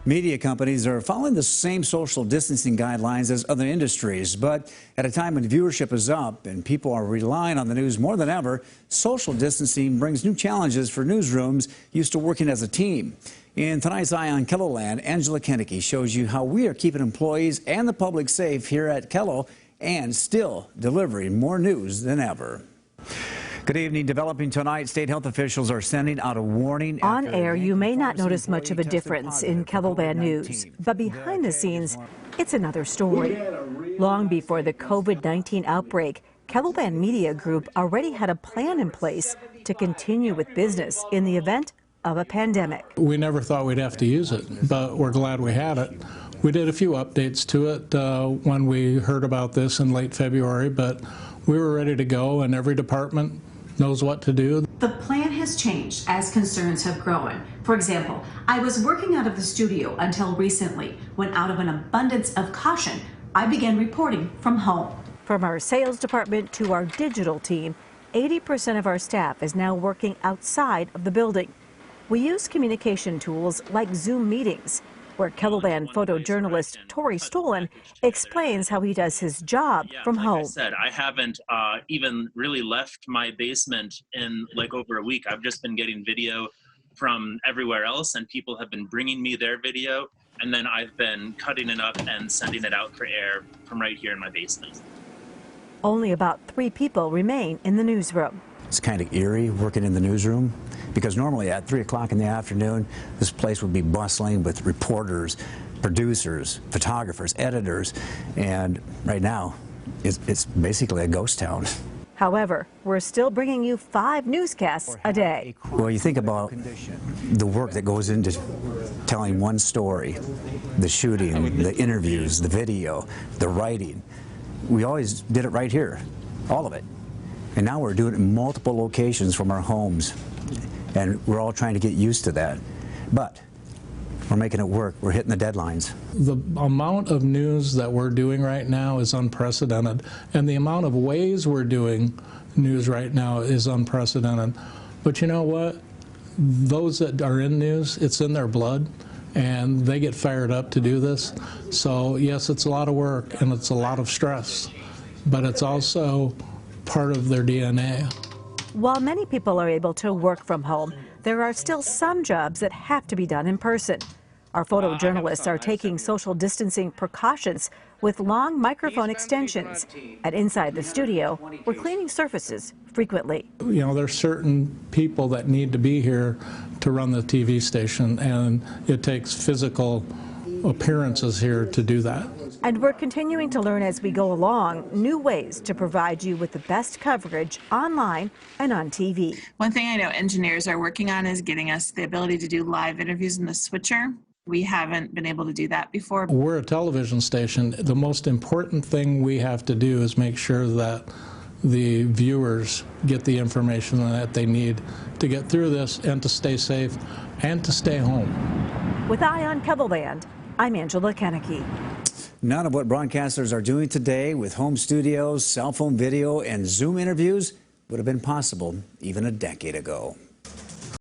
Media companies are following the same social distancing guidelines as other industries, but at a time when viewership is up and people are relying on the news more than ever, social distancing brings new challenges for newsrooms used to working as a team. In tonight's Eye on KELOLAND, Angela Kennedy shows you how we are keeping employees and the public safe here at Kelo and still delivering more news than ever. Good evening. Developing tonight, state health officials are sending out a warning. On air, you may not notice much of a difference in KELOLAND news, but behind the scenes, it's another story. Long before the COVID-19 outbreak, KELOLAND Media Group already had a plan in place to continue with business in the event of a pandemic. We never thought we'd have to use it, but we're glad we had it. We did a few updates to it when we heard about this in late February, but we were ready to go, and every department knows what to do. The plan has changed as concerns have grown. For example, I was working out of the studio until recently, when out of an abundance of caution, I began reporting from home. From our sales department to our digital team, 80% of our staff is now working outside of the building. We use communication tools like Zoom meetings, where KELOLAND photojournalist Tori Stolen explains how he does his job from home. Like I said, I haven't even really left my basement in like over a week. I've just been getting video from everywhere else, and people have been bringing me their video, and then I've been cutting it up and sending it out for air from right here in my basement. Only about 3 people remain in the newsroom. It's kind of eerie working in the newsroom, because normally at 3 o'clock in the afternoon, this place would be bustling with reporters, producers, photographers, editors, and right now it's basically a ghost town. However, we're still bringing you 5 newscasts a day. Well, you think about the work that goes into telling one story, the shooting, the interviews, the video, the writing. We always did it right here, all of it. And now we're doing it in multiple locations from our homes. And we're all trying to get used to that. But we're making it work. We're hitting the deadlines. The amount of news that we're doing right now is unprecedented. And the amount of ways we're doing news right now is unprecedented. But you know what? Those that are in news, it's in their blood. And they get fired up to do this. So yes, it's a lot of work and it's a lot of stress. But it's also part of their DNA. While many people are able to work from home, there are still some jobs that have to be done in person. Our photojournalists are taking social distancing precautions with long microphone extensions. And inside the studio, we're cleaning surfaces frequently. You know, there's certain people that need to be here to run the TV station, and it takes physical appearances here to do that. And we're continuing to learn as we go along new ways to provide you with the best coverage online and on TV. One thing I know engineers are working on is getting us the ability to do live interviews in the switcher. We haven't been able to do that before. We're a television station. The most important thing we have to do is make sure that the viewers get the information that they need to get through this and to stay safe and to stay home. With Eye on KELOLAND, I'm Angela Kennedy. None of what broadcasters are doing today with home studios, cell phone video, and Zoom interviews would have been possible even a decade ago.